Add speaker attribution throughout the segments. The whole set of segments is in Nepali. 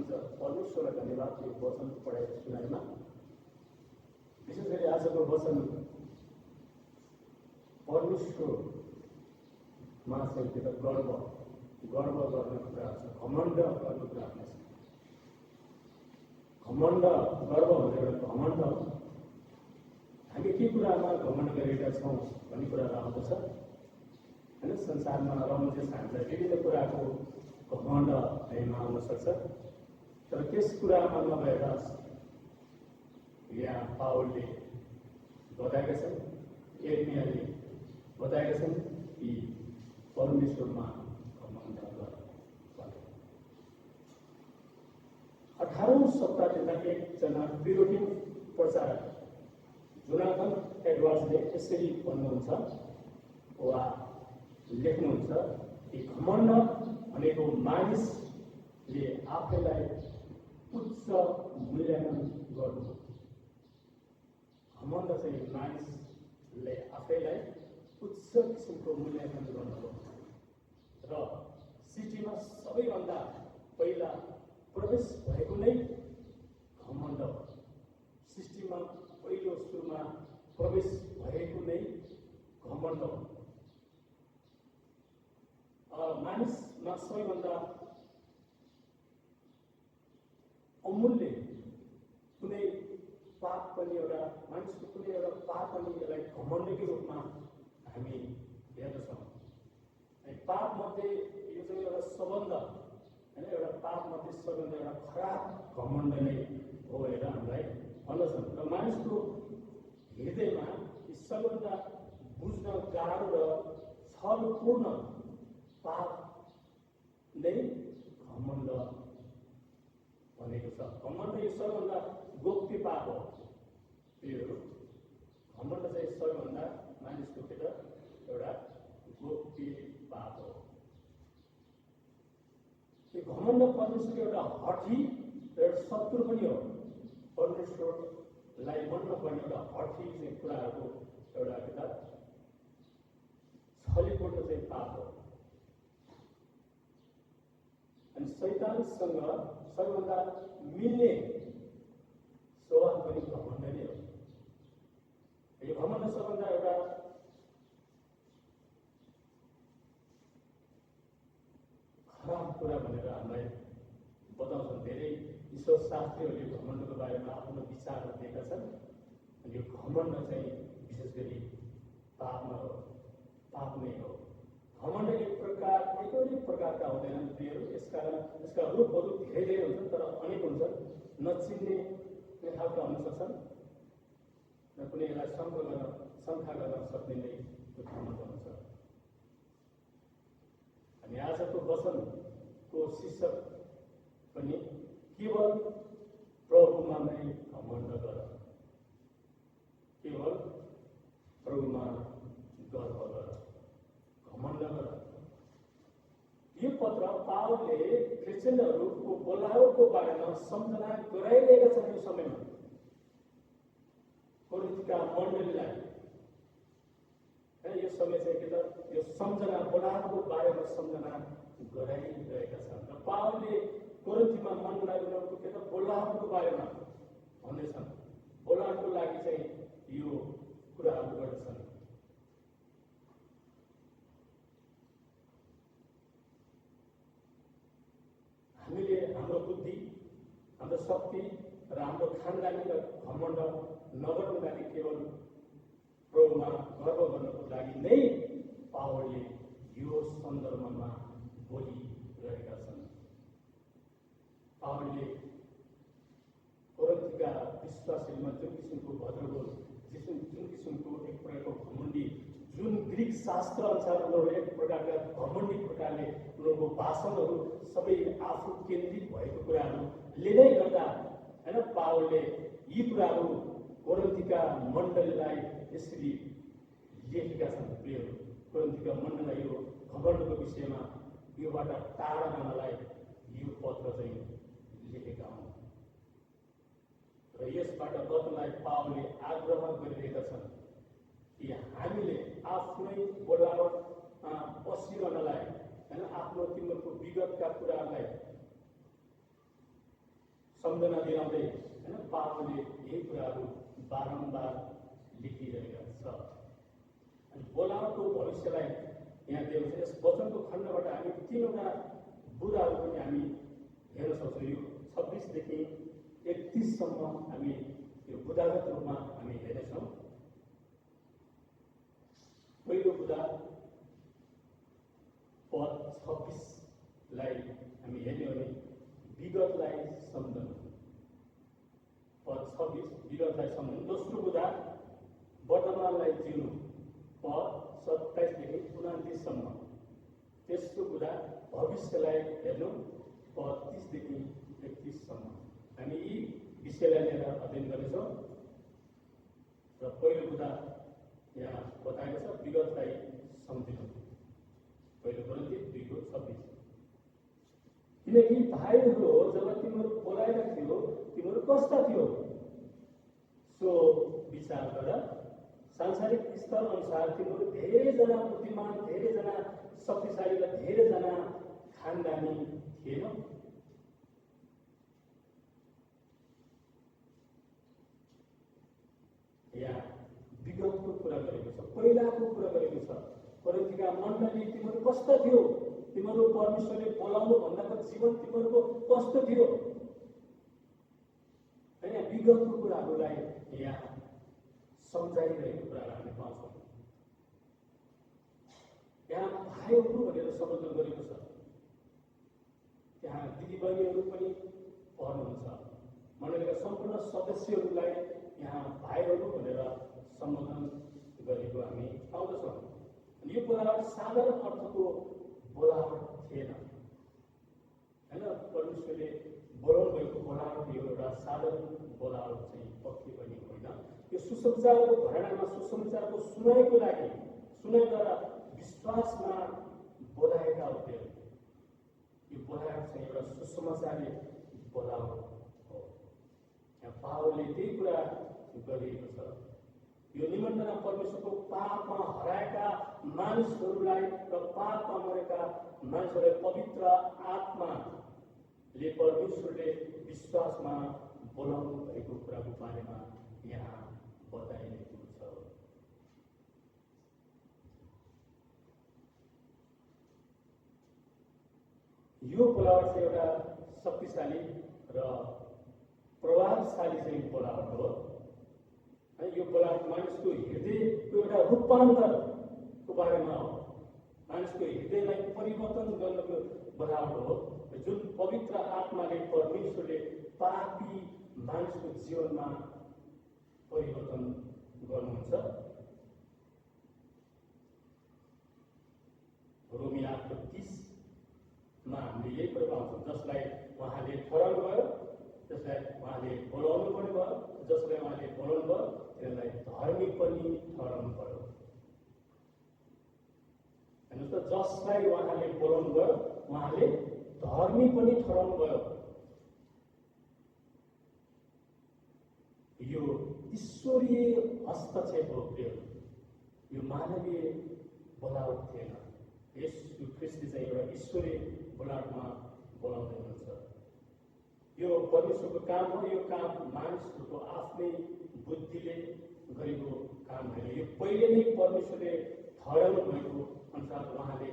Speaker 1: हुन्छ। परमेश्वरलाई धन्यवाद यो वचन पढाइ सुनाइमा। विशेष गरी आजको वचन परमेश्वरमा चाहिँ त्यो त गर्व गर्ने कुरा छ, घमण्ड गर्ने कुरा छ। घमण्ड गर्व भन्ने एउटा घमण्ड हामी के कुरामा घमण्ड गरेका छौँ भन्ने कुरा आउँदछ होइन। संसारमा रहन्छ हामीलाई विभिन्न कुराको घमण्ड आउन सक्छ, तर त्यस कुरामा नभएर यहाँ पावलले बताएका छन्, एर्मियाले बताएका छन् कि परमेश्वरमा घमण्ड गर। 18औं शताब्दीमा एकजना प्युरिटन प्रचारक जोनाथन एडवर्ड्सले यसरी भन्नुहुन्छ वा लेख्नुहुन्छ कि घमण्ड भनेको मानिसले आफैलाई उच्च मूल्याङ्कन गर्नु। घमण्ड चाहिँ मानिसले आफैलाई उच्च किसिमको मूल्याङ्कन गर्नु हो। र सिटीमा सबैभन्दा पहिला प्रवेश भएको नै घमण्ड, सृष्टिमा पहिलो सुरुमा प्रवेश भएको नै घमण्ड। मानिसमा सबैभन्दा अमूल्य कुनै पाप पनि एउटा मानिसको कुनै एउटा पाप पनि यसलाई घमण्डकै रूपमा हामी हेर्दछौँ। पाप मध्ये यो चाहिँ एउटा सम्बन्ध होइन, एउटा पाप मध्ये सबभन्दा एउटा खराब घमण्ड नै हो भनेर हामीलाई भन्दछन्। र मानिसको हृदयमा सबभन्दा बुझ्न गाह्रो र छलपूर्ण पाप नै घमण्ड भनेको छ। घमण्ड यो सबभन्दा गोप्य पाप हो। यो घमण्ड चाहिँ सबैभन्दा मानिसको एउटा गोप्य पाप हो। यो घमण्ड परमेश्वरको एउटा हठी र एउटा शत्रु पनि हो। परमेश्वरलाई मन नपर्ने एउटा हठी चाहिँ कुराहरूको एउटा छलीपूर्ण चाहिँ पाप हो। अनि शैतानसँग सबैभन्दा मिल्ने स्वभाव पनि घमण्ड नै हो। यो घमण्ड सबभन्दा एउटा खराब कुरा भनेर हामीलाई बताउँछन्। धेरै ईश्वर शास्त्रीहरूले घमण्डको बारेमा आफ्नो विचारहरू दिएका छन्। अनि यो घमण्ड चाहिँ विशेष गरी पाप नै हो। घमण्ड एकै प्रकारका हुँदैनन् प्रियहरू। यसकारण यसका रूपहरू धेरै हुन्छन्, तर अनेक हुन्छन्। नचिन्ने खालका हुन सक्छन् र कुनै यसलाई शङ्का गर्न सक्ने नै त्यो घमण्ड हुन्छ। अनि आजको वचनको शीर्षक पनि केवल प्रभुमा नै घमण्ड गर, केवल प्रभुमा गर्व गर, घमण्ड गर। यो पत्र पावलले क्रिस्चियनहरूको बोलावटको बारेमा सम्झना गराइरहेका छन्। यो समयमा कोरिन्थका मण्डलीलाई यो समय चाहिँ के त यो सम्झना बोलावटको बारेमा सम्झना गराइरहेका छन्। र पावलले कोरिन्थीमा मण्डलीलाई उनीहरूको के त बोलावटको बारेमा भन्दैछन्। बोलावटको लागि चाहिँ यो कुराहरू गर्दछन्। हामीले हाम्रो बुद्धि, हाम्रो शक्ति र हाम्रो खानदानी र घमण्ड नगर्नुको लागि केवल प्रभुमा गर्व गर्नको लागि नै पावलले यो सन्दर्भमा बोलिरहेका छन्। पावलले कोरिन्थका विश्वासीहरूमा जुन किसिमको भद्रबोल, जुन किसिमको एक प्रकारको घमण्डी, जुन ग्रिक शास्त्र अनुसार उनीहरू एक प्रकारका घमण्डी प्रकारले उनीहरूको भाषणहरू सबै आफू केन्द्रित भएको कुराहरूले नै गर्दा होइन, पावलले यी कुराहरू कोरिन्थीका मण्डलीलाई यसरी लेखेका छन्। प्रियहरू, कोरिन्थीका मण्डलीलाई यो घमण्डको विषयमा योबाट टाढा जानलाई यो पत्र चाहिँ लेखेका हुन्। र यसबाट बच्नलाई पावलले आग्रह गरिरहेका छन् कि हामीले आफ्नै बोलावटमा बसिरहनलाई होइन, आफ्नो तिमीहरूको विगतका कुराहरूलाई सम्झना दिलाउँदै होइन पावलले यही कुराहरू बारम्बार लेखिरहेका छ। अनि बोलावटको भविष्यलाई यहाँ दिएको छ। यस वचनको खण्डबाट हामी तीनवटा बुदाहरू पनि हामी हेर्न सक्छौँ। यो 26 देखि 31 सम्म हामी यो बुदागत रूपमा हामी हेर्नेछौँ। पहिलो बुदा पद 26 लाई हामी हेर्ने हो भने विगतलाई सम्झनु। पद 26 विगतलाई सम्झनु। दोस्रो बुदा वर्तमानलाई जिउनु। पद 27 देखि 29 सम्म। तेस्रो बुदा भविष्यलाई हेर्नु। पद 30 देखि 31 सम्म। हामी यी विषयलाई लिएर अध्ययन गर्नेछौँ। र पहिलो बुदा यहाँ बताएको छ विगतलाई सम्झनु। पहिलो कोरिन्थी 2:26। किनकि भाइहरू हो, जब तिमीहरू बोलाएका थियो तिमीहरू कस्ता थियो सो विचार गर। सांसारिक स्तर अनुसार तिमीहरू धेरैजना बुद्धिमान, धेरैजना शक्तिशाली र धेरैजना खानदानी थिएन। यहाँ विगतको कुरा गरेको छ, पहिलाको कुरा गरेको छ। कोरिन्थीका मण्डली तिमीहरू कस्ता थियो, तिमीहरू परमेश्वरले बोलाउनु भन्दाको जीवन तिमीहरूको कस्तो थियो होइन। विगतको कुराहरूलाई यहाँ सम्झाइरहेको कुराहरू हामी पाउँछौँ। यहाँ भाइहरू भनेर सम्बोधन गरेको छ। त्यहाँ दिदीबहिनीहरू पनि पढ्नुहुन्छ। मण्डलीका सम्पूर्ण सदस्यहरूलाई यहाँ भाइहरू भनेर सम्बोधन गरेको हामी पाउँदछौँ। यो बोलावट साधारण अर्थको बोलावट थिएन होइन। परमेश्वरले बोलाउनु भएको बोलावट यो एउटा साधारण बोलावट चाहिँ पक्कै पनि होइन। यो सुसमाचारको घरानामा सुसमाचारको सुनाइको लागि, सुनाइद्वारा विश्वासमा बोलाएका हुन्थे। यो बोलावट चाहिँ एउटा सुसमाचारले बोलावट हो। यहाँ पावलले त्यही कुरा गरिएको छ। यो निमन्त्रणा परमेश्वरको पापमा हराएका मानिसहरूलाई र पापमा मरेका मानिसहरूलाई पवित्र आत्माले परमेश्वरले विश्वासमा बोलाउनु भएको कुराको बारेमा यहाँ बताइएको छ। यो बोलावट चाहिँ एउटा शक्तिशाली र प्रभावशाली चाहिँ बोलावट हो। यो बोलावट मानिसको हृदयको एउटा रूपान्तरको बारेमा हो। मानिसको हृदयलाई परिवर्तन गर्नको बोलावट हो। जुन पवित्र आत्माले परमेश्वरले पापी मानिसको जीवनमा परिवर्तन गर्नुहुन्छ। रोमी 8:30 हामीले यही कुरा पाउँछौँ। जसलाई उहाँले ठहराउनु भयो, जसलाई उहाँले बोलाउनु पर्ने भयो, जसलाई उहाँले बोलाउनु भयो त्यसलाई धर्मी पनि ठहराउनु पर्यो। हेर्नुहोस् त, जसलाई उहाँले बोलाउनु भयो उहाँले धर्मी पनि ठहराउनु भयो। यो ईश्वरीय हस्तक्षेप हो प्रिय। यो मानवीय बोलावट थिएन। यीशु ख्रीष्टले चाहिँ एउटा ईश्वरीय बोलावटमा बोलाउँदै हुनुहुन्छ। यो परमेश्वरको काम हो। यो काम मानिसहरूको आफ्नै बुद्धिले गरेको काम होइन। यो पहिले नै परमेश्वरले ठहराउनु भएको अनुसार उहाँले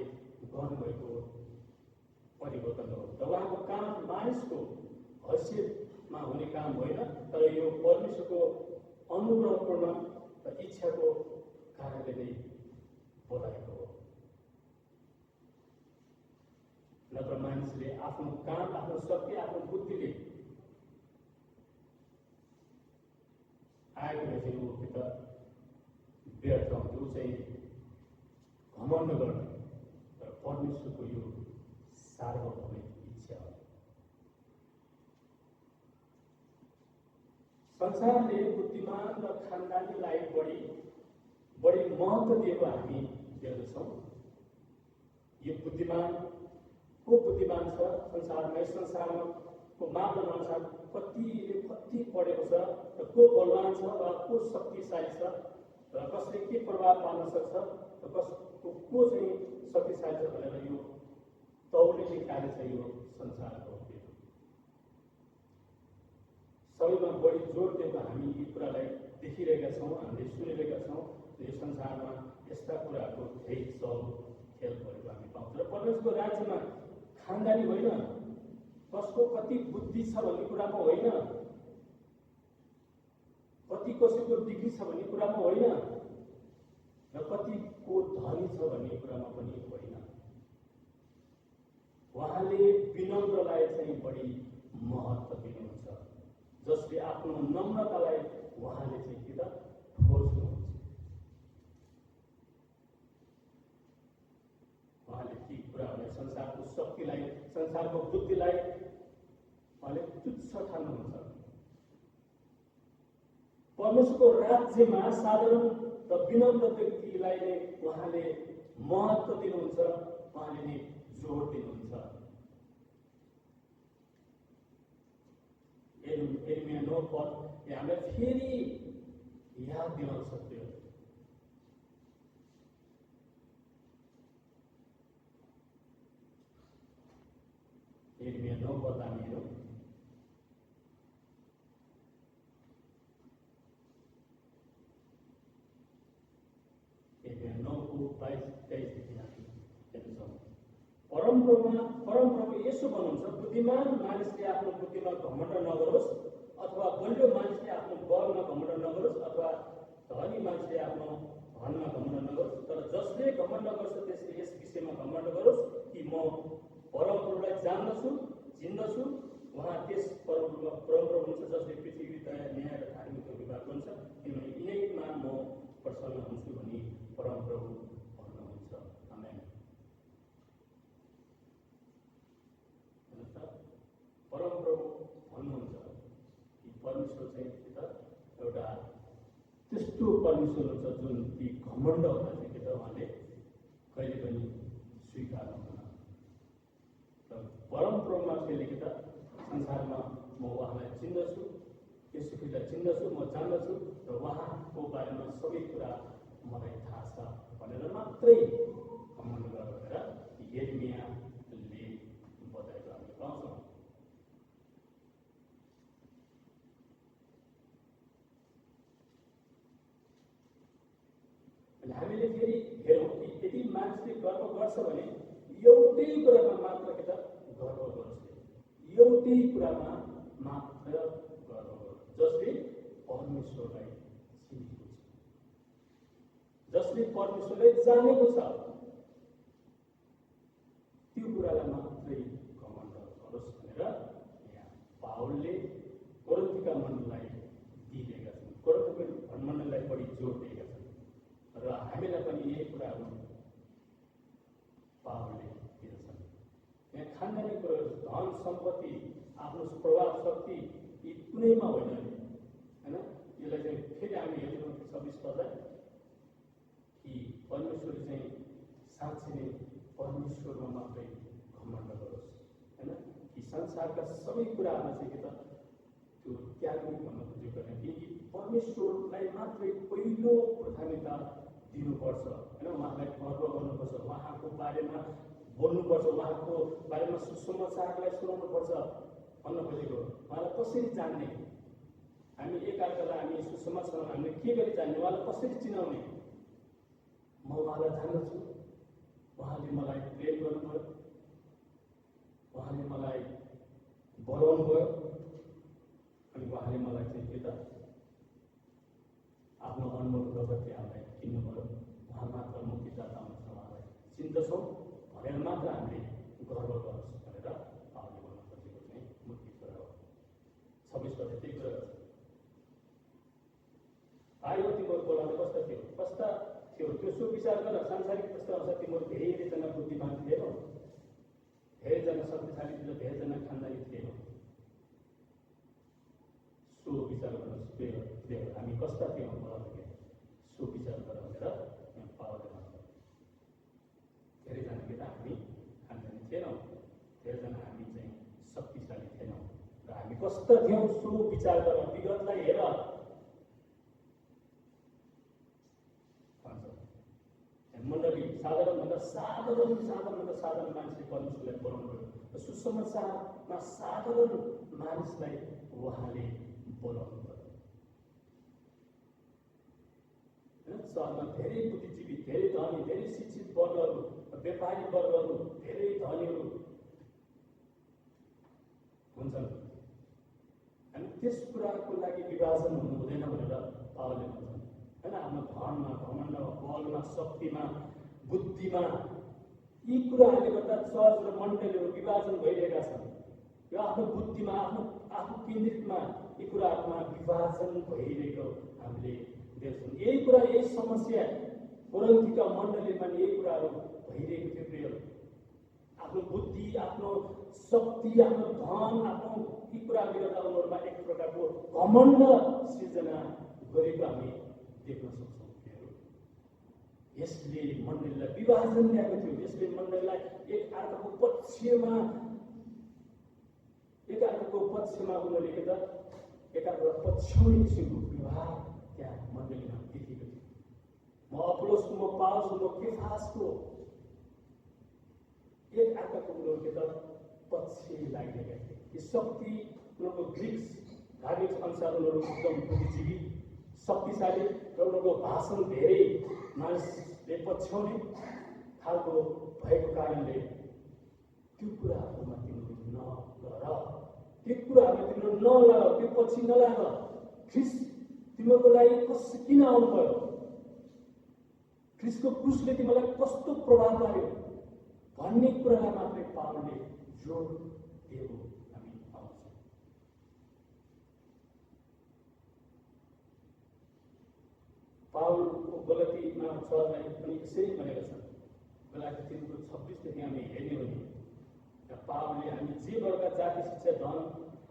Speaker 1: गर्नुभएको परिवर्तन हो। र उहाँको काम मानिसको हैसियतमा हुने काम होइन, तर यो परमेश्वरको अनुग्रहपूर्ण र इच्छाको कारणले नै बोलाएको हो। नत्र मानिसले आफ्नो काम, आफ्नो शक्ति, आफ्नो बुद्धिले आएको चाहिँ ऊ कि त व्यर्थ हुन्थ्यो, ऊ चाहिँ घमण्ड गर्ने। तर परमेश्वरको यो सार्वभौमिक इच्छा हो। संसारले बुद्धिमान र खानदानीलाई बढी महत्त्व दिएको हामी देख्दछौँ। यो बुद्धिमान को बुद्धिमान छ संसारमा, यस संसारको मापदण्ड अनुसार कति पढेको छ र को बलवान छ वा को शक्तिशाली छ र कसले के प्रभाव पार्न सक्छ र कसको को चाहिँ शक्तिशाली छ भनेर यो तौलले निकाले छ यो संसारको। बढी जोड दिएको हामी यी कुरालाई देखिरहेका छौँ, हामीले सुनिरहेका छौँ। यो संसारमा यस्ता कुराहरूको धेरै चल खेल भएको हामी पाउँछौँ। र परमेश्वरको राज्यमा खानदानी होइन, कसको कति बुद्धि छ भन्ने कुरामा होइन, कति कसैको डिग्री छ भन्ने कुरामा होइन, र कतिको धनी छ भन्ने कुरामा पनि होइन। उहाँले विनम्रलाई चाहिँ बढी महत्त्व दिनुहुन्छ, जसले आफ्नो नम्रतालाई उहाँले चाहिँ कि त खोज्नुहुन्छ। उहाँले ती कुराहरूलाई, संसारको शक्तिलाई, संसारको बुद्धिलाई उहाँले तुच्छ ठान्नुहुन्छ। परमेश्वरको राज्यमा साधारण र विनम्र व्यक्तिलाई नै उहाँले महत्त्व दिनुहुन्छ, उहाँले नै जोड दिनुहुन्छ। यिर्मया 9 पद हामीलाई फेरि याद दिलाउन सक्यो। यिर्मया 9 पद हामी हेरौँ। यिर्मया 9 को 22-23 देखि हामी हेर्छौँ। परमप्रभु यसो भन्नुहुन्छ, बुद्धिमान मानिसले आफ्नो बुद्धिमा घमण्ड नगरोस्, अथवा बलियो मानिसले आफ्नो बलमा घमण्ड नगरोस्, अथवा धनी मानिसले आफ्नो धनमा घमण्ड नगरोस्। तर जसले घमण्ड गर्छ त्यसले यस विषयमा घमण्ड गरोस् कि म परमप्रभुलाई जान्दछु, चिन्दछु। उहाँ त्यस परमप्रभु हुनुहुन्छ जसले पृथ्वी दया, न्याय र धार्मिकको विभाग गर्छ, किनभने यिनैमा म प्रसन्न हुन्छु भनी परमप्रभु भन्नुहुन्छ। आमेन। परमप्रभु भन्नुहुन्छ कि परमेश्वर चाहिँ के त एउटा त्यस्तो परमेश्वर हुन्छ जुन ती घमण्डहरूलाई चाहिँ के त उहाँले कहिले पनि स्वीकार गर्दैन। र परमप्रभुमा चाहिँ के त संसारमा म उहाँलाई चिन्दछु, यसो ख्रीष्टलाई चिन्दछु, म जान्दछु र उहाँको बारेमा सबै कुरा मलाई थाहा छ भनेर मात्रै घमण्ड गरेर यिर्मयाले बताएको हामी पाउँछौँ। हामीले फेरि हेरौँ कि यदि मानिसले गर्व गर्छ भने एउटै कुरामा मात्र के त गर्व गर्छ, एउटै कुरामा मात्र गर्व गर्छ, जसले परमेश्वरलाई चिनेको छ, जसले परमेश्वरलाई जानेको छ, त्यो कुरालाई मात्रै घमण्ड गरोस् भनेर यहाँ पावलले कोरिन्थीका मण्डलीलाई दिइरहेका छन्, कोरिन्थीको मण्डलीलाई बढी जोड दिएका छन्। र हामीलाई पनि यही कुराहरू पावलले दिन्छन्। यहाँ खानदानी कुराहरू, धन सम्पत्ति, आफ्नो प्रभाव शक्ति यी कुनैमा होइन होइन। यसलाई चाहिँ फेरि हामी हेर्छौँ 26 पदलाई कि परमेश्वर चाहिँ साँच्चै नै परमेश्वरमा मात्रै घमण्ड गरोस् होइन, कि संसारका सबै कुराहरूलाई चाहिँ के त त्यो त्याग्नु भन्न खोजेको होइन, कि परमेश्वरलाई मात्रै पहिलो प्राथमिकता दिनुपर्छ होइन। उहाँलाई गर्व गर्नुपर्छ, उहाँको बारेमा बोल्नुपर्छ, उहाँको बारेमा सुसमाचारलाई सुनाउनुपर्छ भन्न खोजेको। उहाँलाई कसरी जान्ने, हामी एकअर्कालाई हामी सुसमाचार हामीले के गरी जान्ने, उहाँलाई कसरी चिनाउने। म उहाँलाई जान्दछु, उहाँले मलाई प्रेम गर्नुभयो, उहाँले मलाई बोलाउनु भयो, अनि उहाँले मलाई चाहिँ के त आफ्नो अनमोल रगतले हामीलाई किन्नुभयो। उहाँ मात्र मुक्तिदाता हुनुहुन्छ, उहाँलाई चिन्दछौँ भनेर मात्र हामीले गर्व गर्छौँ भनेर पावलले भन्न खोजेको चाहिँ मुख्य कुरा हो। 26 पद त्यही कुरा गर्छ। आयो तिम्रो बोलाउने कस्ता थियो, कस्ता थियो त्यो सुविचार गर। सांसारिक कस्तो आउँछ, तिम्रो धेरैजना बुद्धिमान थिएनौ, धेरैजना शक्तिशाली थिएन, धेरैजना खानदानी थिएनौ। सो विचार गर्नुहोस्, हामी कस्ता थियौँ बोलाउँदाखेरि सो विचार गर भनेर यहाँ पावलले भन्छ। धेरैजना के त हामी खानदानी थिएनौँ, धेरैजना हामी चाहिँ शक्तिशाली थिएनौँ, र हामी कस्ता थियौँ सो विचार गर, विगतलाई हेर भन्छ। मण्डली साधारणभन्दा साधारण मानिसले परमेश्वरलाई बोलाउनु भयो र सुसमाचारमा साधारण मानिसलाई उहाँले बोलाउनु पर्यो। सहरमा धेरै बुद्धिजीवी, धेरै धनी, धेरै शिक्षित वर्गहरू, व्यापारी वर्गहरू, धेरै धनीहरू हुन्छन्। अनि त्यस कुराको लागि विभाजन हुनु हुँदैन भनेर पावलले भन्छन् हैन। आफ्नो धनमा, घमण्डमा, बलमा, शक्तिमा, बुद्धिमा यी कुराहरूले गर्दा चर्च र मण्डलीहरू विभाजन भइरहेका छन्। यो आफ्नो बुद्धिमा, आफू केन्द्रितमा यी कुराहरूमा विभाजन भइरहेको हामीले देख्छौँ। यही कुरा, यही समस्या कोरिन्थीका मण्डलीमा यही कुराहरू भइरहेको थियो। प्रिय, आफ्नो बुद्धि, आफ्नो शक्ति, आफ्नो धन, आफ्नो यी कुराहरूले गर्दा उनीहरूमा एक प्रकारको घमण्ड सिर्जना गरेको हामी देख्न सक्छौँ। यसले मण्डलीलाई विभाजन ल्याएको थियो। यसले मण्डलीलाई एक अर्काको पक्षमा उनीहरूले के त एकाअर्कालाई पछ्याउने किसिमको व्यवहार त्यहाँ मण्डलीमा देखिएको थियो। म अपोलोसको, म पावलको, म केफासको, एक अर्काको उनीहरू के त पक्ष लागिरहेका थिए। यो शक्ति उनीहरूको ग्रिक्स धार्मिक अनुसार उनीहरू एकदम बुद्धिजीवी, शक्तिशाली र उनीहरूको भाषण धेरै मानिसले पछ्याउने खालको भएको कारणले त्यो कुराहरूमा तिमीहरू नगर, त्यो कुराहरूमा तिमीहरू नलाग, त्यो पछि नलाग। ख्रिस्ट तिमीहरूको लागि किन आउनुभयो, ख्रिस्टको क्रुसले तिमीलाई कस्तो प्रभाव पार्यो भन्ने कुरालाई मात्रै पावलले जोड दिएको हामी पाउँछौँ। पावलको गलतीमा चर्चलाई पनि यसरी भनेका छन्। गलाती 3:26 देखि हामी हेर्ने हो भने पावलले हामी जे वर्ग, जाति, शिक्षा, धन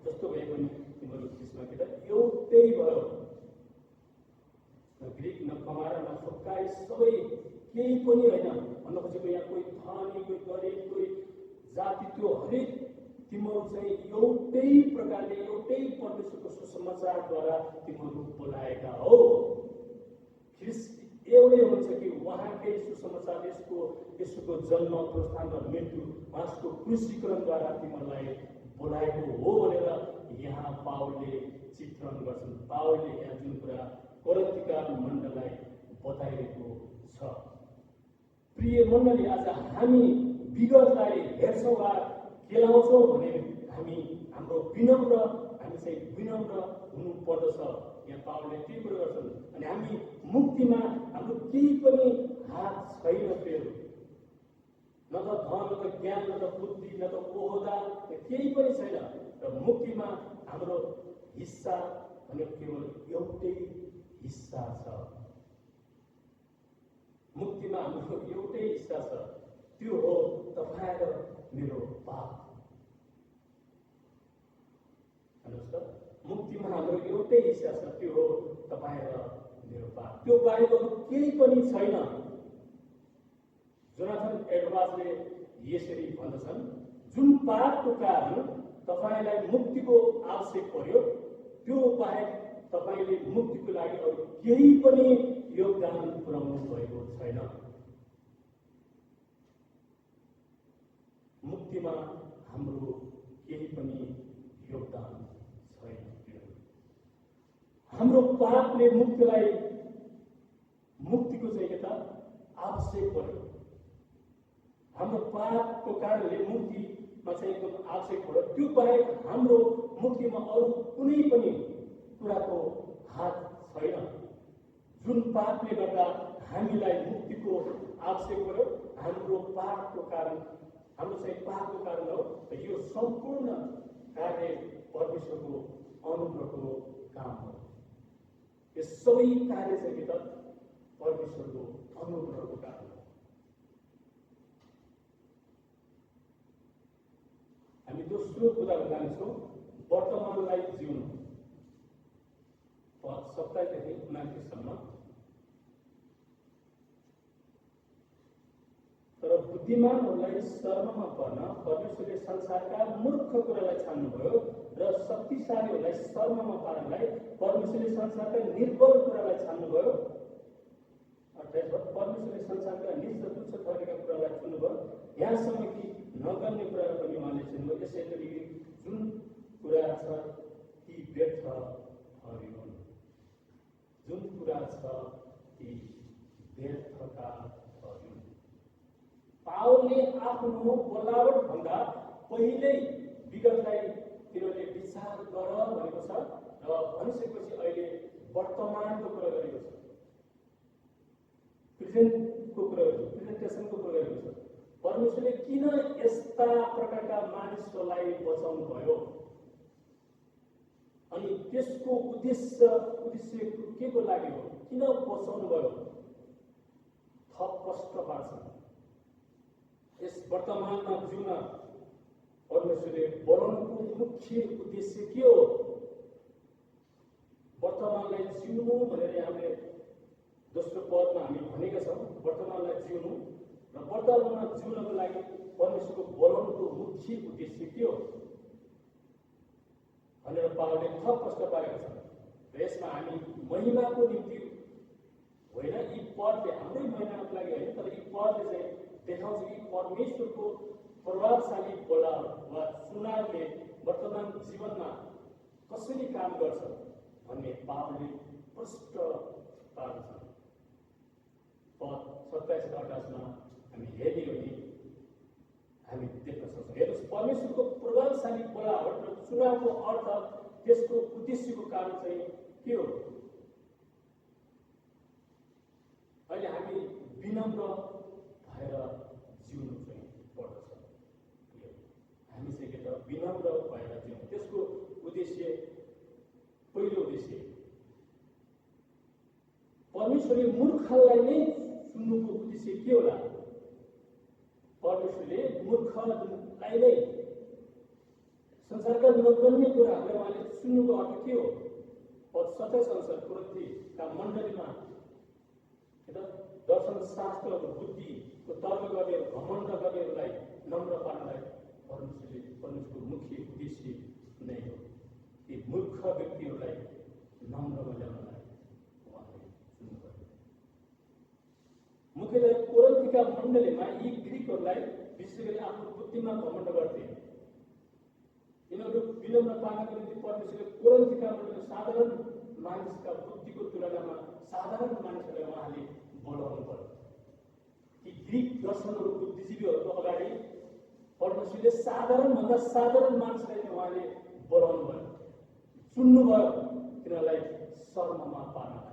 Speaker 1: जस्तो भए पनि तिमीहरू ख्रिस्टमा के त एउटै भयो। न ग्रिक, न कमारा, न फुक्काई, सबै केही पनि होइन भन्न खोजेको। यहाँ कोही धनी, कोही गरिब, कोही जाति, त्यो हरेक तिमीहरू चाहिँ एउटै प्रकारले, एउटै परमेश्वरको सुसमाचारद्वारा तिमीहरू बोलाएका हो। ख्रिस्ट एउटै हुन्छ कि उहाँकै सुसमाचार, यसको जन्म, पुनरुत्थान र मृत्यु, उहाँको क्रुसीकरणद्वारा तिमीहरूलाई बोलाएको हो भनेर यहाँ पावलले चित्रण गर्छन्। पावलले यहाँ जुन कुरा कोरिन्थीका मण्डलीलाई बताइरहेको छ। प्रिय मण्डली, आज हामी विगतलाई हेर्छौँ वा केलाउँछौँ भने हाम्रो विनम्र हुनु पर्दछ। यहाँ पावलले त्यही कुरा गर्छन्। अनि हामी मुक्तिमा हाम्रो केही पनि हात छैन। प्रिय, न त धन, न त ज्ञान, न त बुद्धि, न त ओहदा, केही पनि छैन। र मुक्तिमा हाम्रो हिस्सा भनेको केवल एउटै हिस्सा छ। मुक्तिमा हाम्रो एउटै हिस्सा छ, त्यो हो तपाईँ र मेरो पाप। हेर्नुहोस् त, मुक्तिमा हाम्रो एउटै हिस्सा छ, त्यो हो तपाईँ र मेरो पाप। त्यो बाहेक केही पनि छैन। जोनाथन एडवर्ड्सले यसरी भन्दछन्, जुन पापको कारण तपाईँलाई मुक्तिको आवश्यक पर्यो, त्यो बाहेक तपाईँले मुक्तिको लागि अरू केही पनि योगदान पुर्याउनु भएको छैन। मुक्तिमा हाम्रो केही पनि योगदान छैन। हाम्रो पापले मुक्तिको चाहिँ के त आवश्यक पर्यो। हाम्रो पापको कारणले मुक्तिमा चाहिँ एकदम आवश्यक पर्यो। त्यो बाहेक हाम्रो मुक्तिमा अरू कुनै पनि कुराको हात छैन। जुन पापले गर्दा हामीलाई मुक्तिको आवश्यक पर्यो, हाम्रो पापको कारण हो। यो सम्पूर्ण कार्य परमेश्वरको अनुग्रहको काम हो। यो सबै कार्य चाहिँ के त परमेश्वरको अनुग्रहको काम हो। हामी दोस्रो कुरामा जान्छौँ, वर्तमानलाई जिउनु। 27 देखि 29 सम्म। तर बुद्धिमानहरूलाई शर्ममा पर्न परमेश्वरले संसारका मूर्ख कुरालाई छान्नुभयो र शक्तिशालीहरूलाई शर्ममा पार्नलाई परमेश्वरले संसारका निर्बल कुरालाई छान्नुभयो। अर्थात् परमेश्वरले संसारका निज र तुच्छ ठहरेका कुरालाई छान्नुभयो, यहाँसम्म कि नगर्ने कुरालाई पनि उहाँले छान्नुभयो। यसैले जुन कुरा छ ती व्यर्थ आफ्नो बोलावटभन्दा पहिल्यै विगतलाई तिनीहरूले विचार गर भनेको छ र भनिसकेपछि अहिले वर्तमानको कुरा गरेको छ, प्रेजेन्टको कुरा गरेको छ, प्रेजेन्टेसनको कुरा गरेको छ। परमेश्वरले किन यस्ता प्रकारका मानिसहरूलाई बचाउनु भयो अनि त्यसको उद्देश्य के को लागि हो, किन बचाउनु भयो, थप प्रश्न पार्छ। यस वर्तमानमा जिउन परमेश्वरले बनाउनुको मुख्य उद्देश्य के हो? वर्तमानलाई जिउनु भनेर हामीले दोस्रो पदमा हामी भनेका छौँ। वर्तमानलाई जिउनु र वर्तमानमा जिउनको लागि परमेश्वरको बोलाउनुको मुख्य उद्देश्य के हो भनेर पावलले थप प्रश्न पारेका छन्। र यसमा हामी महिमाको निम्ति होइन, यी पदले हाम्रै महिमाको लागि होइन, तर यी पदले चाहिँ देखाउँछ कि परमेश्वरको प्रभावशाली बोलाव वा चुनावले वर्तमान जीवनमा कसरी काम गर्छ भन्ने पावलले प्रष्ट पार्दछ। पद 27-28मा हामी हेर्ने हो कि हामी देख्न सक्छौँ। हेर्नुहोस्, परमेश्वरको प्रभावशाली बोलावट र चुनावको अर्थ, त्यसको उद्देश्यको कारण चाहिँ के हो? अहिले हामी विनम्र भएर जिउनु चाहिँ पर्दछ। हामी चाहिँ के त विनम्र भएर जिउनु, त्यसको उद्देश्य, पहिलो उद्देश्य परमेश्वरले मूर्खलाई नै सुन्नुको उद्देश्य के होला? परमेश्वरले मूर्खलाई नै, संसारका नगण्य कुराहरूलाई उहाँले सुन्नुको अर्थ के हो? पद 27 अनुसार कोरिन्थीका मण्डलीमा दर्शन शास्त्रको बुद्धिको तर्क गर्ने, घमण्ड गर्नेहरूलाई नम्र पार्नलाई परमेश्वरको मुख्य उद्देश्य नै हो। ती मूर्ख व्यक्तिहरूलाई नम्र ल्याउनलाई उहाँले सुन्नुभयो। मुख्यतया कोरिन्थीका मण्डलीमा यी ग्रीकहरूलाई विशेष गरी आफ्नो बुद्धिमा घमण्ड गर्थे। यिनीहरू विनम्र पार्नको निम्ति परमेश्वरले कोरिन्थीका मण्डली साधारण मानिसका बुद्धिको तुलनामा साधारण मानिसहरूलाई उहाँले बोलाउनु पर्यो। ती ग्रीक दर्शनहरू, बुद्धिजीवीहरूको अगाडि परमेश्वरले साधारणभन्दा साधारण मानिसलाई उहाँले बोलाउनु भयो, चुन्नुभयो, तिनीहरूलाई शर्ममा पार्नलाई।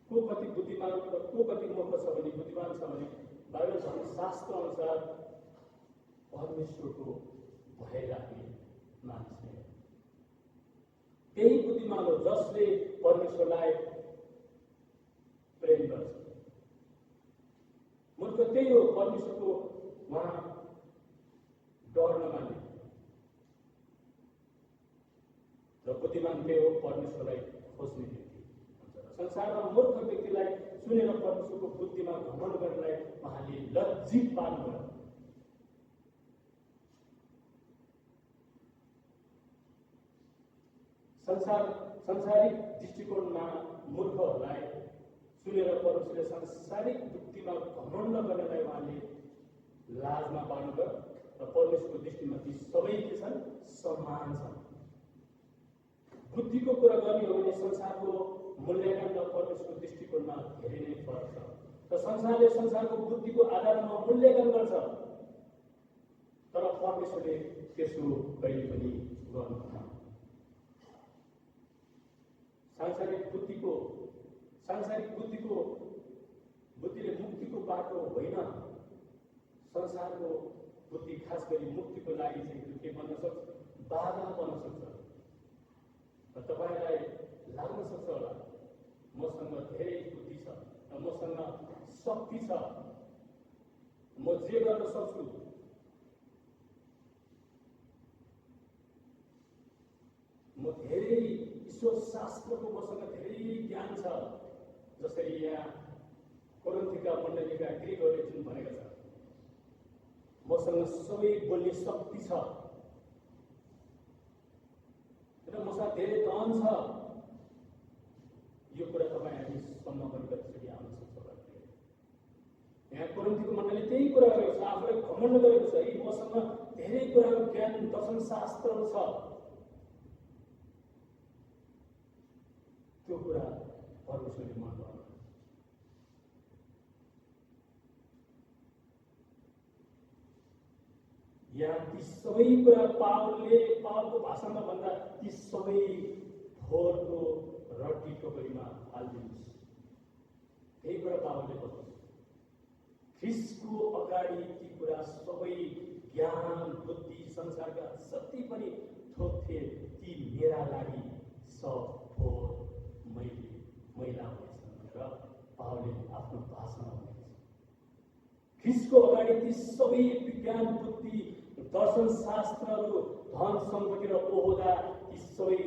Speaker 1: को कति बुद्धिमान र को कति मूर्ख छ भने, बुद्धिमान छ भने बाइबल धर्मशास्त्र अनुसार परमेश्वरको भय राख्ने मानिस नै हो। त्यही बुद्धिमान हो जसले परमेश्वरलाई प्रेम गर्छ। मूर्ख त्यही हो परमेश्वरको उहाँ डर नमान्ने, र बुद्धिमान त्यही हो परमेश्वरलाई खोज्ने व्यक्ति। संसारमा मूर्ख व्यक्तिलाई सुनेर परमेश्वरको बुद्धिमा घमण्ड गर्नलाई उहाँले लज्जित पार्नुभयो। संसारिक दृष्टिकोणमा मूर्खहरूलाई सुनेर परमेश्वरले सांसारिक बुद्धिमा घमण्ड गर्नलाई उहाँले लाजमा पार्नुभयो। र परमेश्वरको दृष्टिमा ती सबै के छन्? समान छन्। बुद्धिको कुरा गर्ने हो भने संसारको मूल्याङ्कन र परमेश्वरको दृष्टिकोणमा धेरै नै फरक छ। र संसारले संसारको बुद्धिको आधारमा मूल्याङ्कन गर्छ, तर परमेश्वरले त्यसो कहिले पनि गर्नुहुन्न। सांसारिक बुद्धिले मुक्तिको बाटो होइन। संसारको बुद्धि खास गरी मुक्तिको लागि चाहिँ के बन्न सक्छ? बाधा बन्न सक्छ। र तपाईँलाई लाग्न सक्छ होला, मसँग धेरै बुद्धि छ, र मसँग शक्ति छ, म जे गर्न सक्छु, म धेरै ईश्वर शास्त्रको मसँग धेरै ज्ञान छ। जसरी यहाँ कोरिन्थीका मण्डलीका ग्रीकहरूले जुन भनेका छ, मसँग सबै बोल्ने शक्ति छ, र मसँग धेरै धन छ। यो कुरा तपाईँ हामीसम्म पनि कतिचोटि आउन सक्छ। यहाँ कोरिन्थीको मण्डलीले त्यही कुरा गरेको छ, आफूलाई घमण्ड गरेको छ। यी मसँग धेरै कुराको ज्ञान, दर्शन शास्त्रहरू छ। त्यो कुरा यहाँ ती सबै कुरा पावलको भाषामा भन्दा ती सबै फोहोरको रड्डी टोकरीमा हालिदिनुहोस्। त्यही कुरा पावलले बताउँछ। ख्रिस्टको अगाडि ती कुरा सबै ज्ञान बुद्धि संसारका जति पनि थोक थिए ती मेरा लागि सब फोहोर मैला हुनेछन् भनेर पावलले आफ्नो भाषणमा भनेको छ। ख्रिस्टको अगाडि ती सबै विज्ञान बुद्धि दर्शन शास्त्रहरू धन सम्पत्ति र ओहदा ती सबै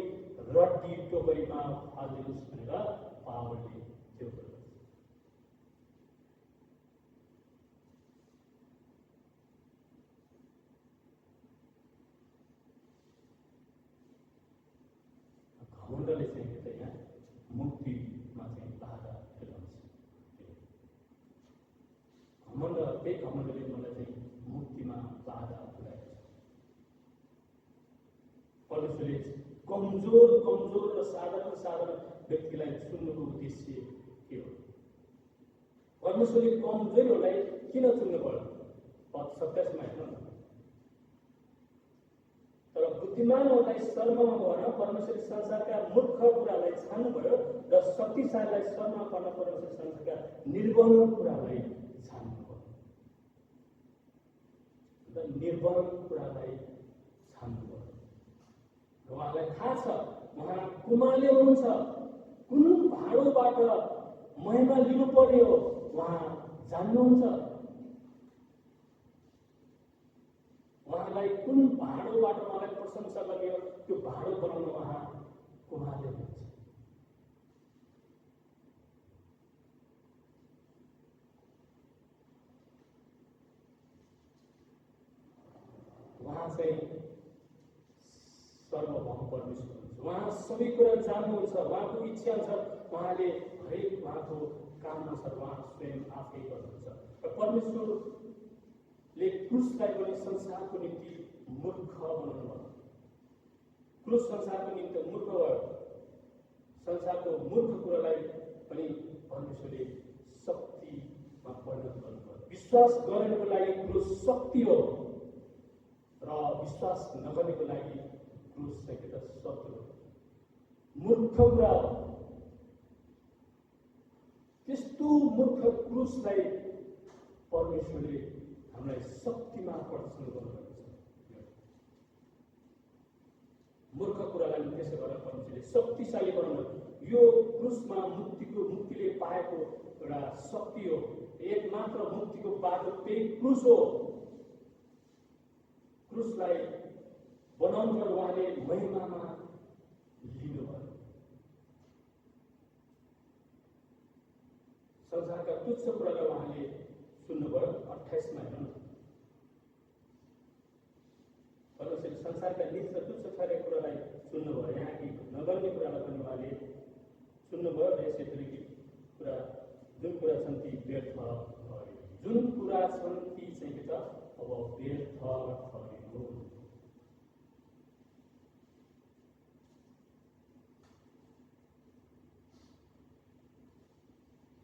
Speaker 1: रड्डी टोकरीमा हालिदिनुहोस् भनेर पावलले त्यो गर्छ। घमण्डले चाहिँ के त यहाँ मुक्तिमा चाहिँ बाधा खेलाउँछ। त्यही घमण्डले मलाई चाहिँ मुक्तिमा बाधा पुर्याएको छ। परमेश्वरले कमजोर र साधारण व्यक्तिलाई चुन्नुको उद्देश्य के हो? परमेश्वरले कमजोरहरूलाई किन चुन्नु पर्यो? 27 मा हेर्नु न। तर बुद्धिमानहरूलाई शर्ममा भएर परमेश्वरले संसारका मूर्ख कुरालाई छान्नुभयो र शक्तिशालीलाई शर्म गर्न परमेश्वरले संसारका निर्बल कुरालाई छान्नुभयो। निर्बल कुरालाई छान्नुभयो। र उहाँलाई थाहा छ उहाँ कुमाले हुनुहुन्छ, कुन भाँडोबाट महिमा लिनुपर्ने हो उहाँ जान्नुहुन्छ। उहाँलाई कुन भाँडोबाट उहाँलाई प्रशंसा गर्ने हो त्यो भाँडो बनाउन उहाँ कुमाले हुनुहुन्छ। उहाँ चाहिँ सर्वभौम परमेश्वर हुनुहुन्छ। उहाँ सबै कुरा जान्नुहुन्छ, उहाँको इच्छा अनुसार उहाँले हरेक उहाँको काम अनुसार उहाँ स्वयं आफै गर्नुहुन्छ। र परमेश्वरले क्रुसलाई पनि संसारको निम्ति मूर्ख बनाउनु भयो। क्रुस संसारको निम्ति मूर्ख भयो। संसारको मूर्ख कुरालाई पनि परमेश्वरले शक्तिमा परिणत गर्नुभयो। विश्वास गर्नेको लागि क्रुस शक्ति हो र विश्वास नगर्नेको लागि क्रुस चाहिँ के त शत्रु हो, मूर्ख कुरा हो। त्यस्तो मूर्ख क्रुसलाई परमेश्वरले हामीलाई शक्तिमा प्रदर्शन गर्नुभएको छ। मूर्ख कुरालाई त्यसो गरेर परमेश्वरले शक्तिशाली बनाउनु। यो क्रुसमा मुक्तिले पाएको एउटा शक्ति हो। एकमात्र मुक्तिको बाटो त्यही क्रुस हो। क्रुसलाई बनाउनु र उहाँले महिमामा लिनुभयो। संसारका तुच्छ कुरालाई उहाँले सुन्नुभयो। 28 मा हेर्नु न। परमेश्वरले संसारका निज र तुच्छ ठहरेका कुरालाई सुन्नुभयो। यहाँ कि नगर्ने कुरालाई पनि उहाँले सुन्नुभयो। र यसै तरिकै कुरा जुन कुरा छन् ती व्यर्थ भयो। जुन कुरा छन् ती चाहिँ के त अब व्यर्थ भयो।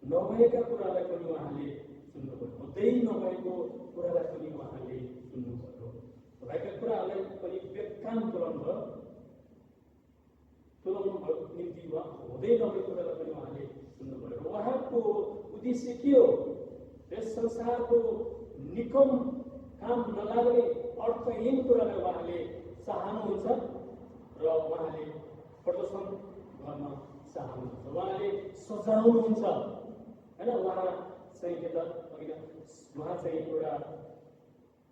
Speaker 1: नभएका कुरालाई पनि उहाँले सुन्नुभयो। हुँदै नभएको कुरालाई पनि उहाँले सुन्नुभयो। भएका कुराहरूलाई पनि बेकाम तुलाउनुभयो। निम्ति हुँदै नभएको कुरालाई पनि उहाँले सुन्नुभयो। उहाँको उद्देश्य के हो? यस संसारको निकम काम नलाग्ने अर्थहीन कुरालाई उहाँले चाहनुहुन्छ र उहाँले प्रदर्शन गर्न चाहनुहुन्छ। उहाँले सजाउनुहुन्छ हैन। उहाँ चाहिँ के त उहाँ चाहिँ एउटा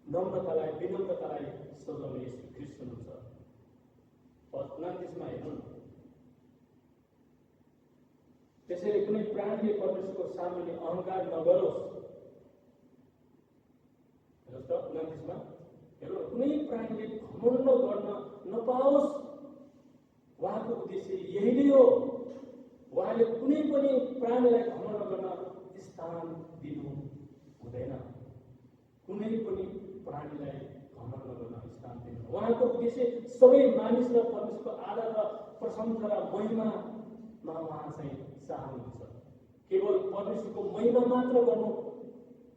Speaker 1: विनम्रतालाई सजाउने यीशु ख्रीष्ट हुनुहुन्छ। 29 मा हेर्नु। त्यसैले कुनै प्राणीले परमेश्वरको सामुन्ने अहंकार नगरोस्। जस्तो 29 मा हेर्नु, कुनै प्राणीले घमण्ड गर्न नपाओस्। उहाँको उद्देश्य यही नै हो। उहाँले कुनै पनि प्राणीलाई घमण्ड गर्न स्थान दिनु हुँदैन। कुनै पनि प्राणीलाई घमण्ड गर्न स्थान दिनु। उहाँको उद्देश्य सबै मानिस र परमेश्वरको आदर र प्रशंसा र महिमामा उहाँ चाहिँ चाहनुहुन्छ। केवल परमेश्वरको महिमा मात्र गर्नु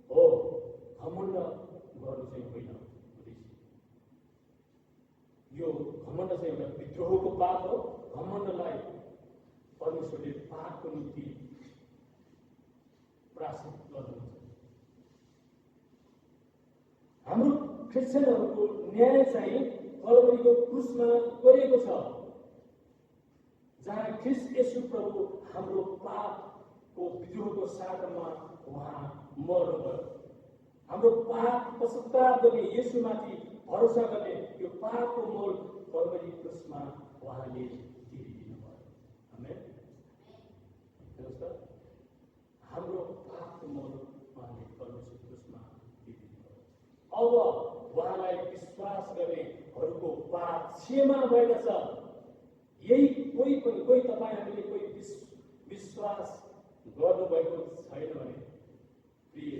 Speaker 1: हो, घमण्ड गर्नु चाहिँ होइन उद्देश्य। घमण्ड चाहिँ एउटा विद्रोहको पाप हो। घमण्डलाई परमेश्वरले पापको निम्ति प्रायश्चित गर्नुहुन्छ। हाम्रो क्रिस्चियनहरूको न्याय चाहिँ कलवरीको क्रुसमा गरिएको छ, जहाँ ख्रीष्ट येशू प्रभु हाम्रो पापको विद्रोहको साथमा उहाँ मर्नुभयो। हाम्रो पाप पश्चाताप गर्ने, येशूमाथि भरोसा गर्ने यो पापको मोल कलवरी क्रुसमा उहाँले तिरिदिनुभयो। आमेन। हेर्नुहोस् त, हाम्रो पापको मोल उहाँले कलवरी क्रुसमा तिरिदिनुभयो। अब उहाँलाई विश्वास गर्नेहरूको पाप क्षमा भएका छ। यही कोही तपाईँ हामीले कोही विश्वास गर्नुभएको छैन भने प्रिय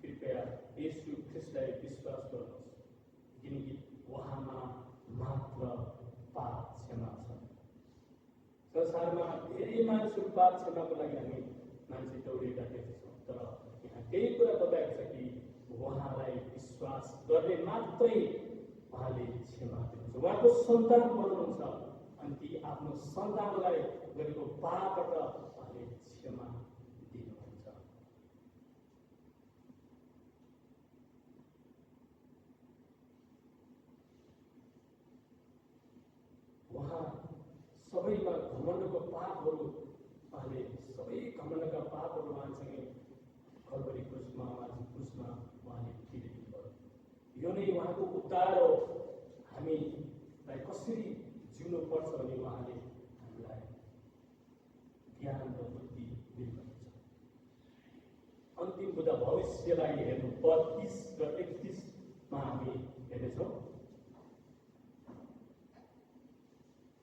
Speaker 1: कृपया येशू ख्रीष्टलाई विश्वास गर्नुहोस्, किनकि उहाँमा मात्र पाप क्षमा छ। संसारमा धेरै मानिसहरू पाप क्षमाको लागि हामी मान्छे दौडिएका देख्छौँ, तर यहाँ केही कुरा बताएको छ कि उहाँलाई विश्वास गर्ने मात्रै उहाँले क्षमा दिनुहुन्छ। उहाँको सन्तान बनाउनुहुन्छ अनि ती आफ्नो सन्तानलाई गरेको पापबाट उहाँले क्षमा दिनुहुन्छ। उहाँ सबैमा घमण्डको पापहरू उहाँले सबै घमण्डका पापहरू उहाँसँगै कलवरी क्रुसमा उहाँले तिरिदिनुभयो। यो नै उहाँको उद्धार हो। हामीलाई कसरी जिउनु पर्छ भने उहाँले हामीलाई ज्ञान र बुद्धि दिनुहुन्छ। अन्तिम बुद्ध भविष्यलाई हेर्नु 32 र 31 मा हामी हेर्नेछौँ।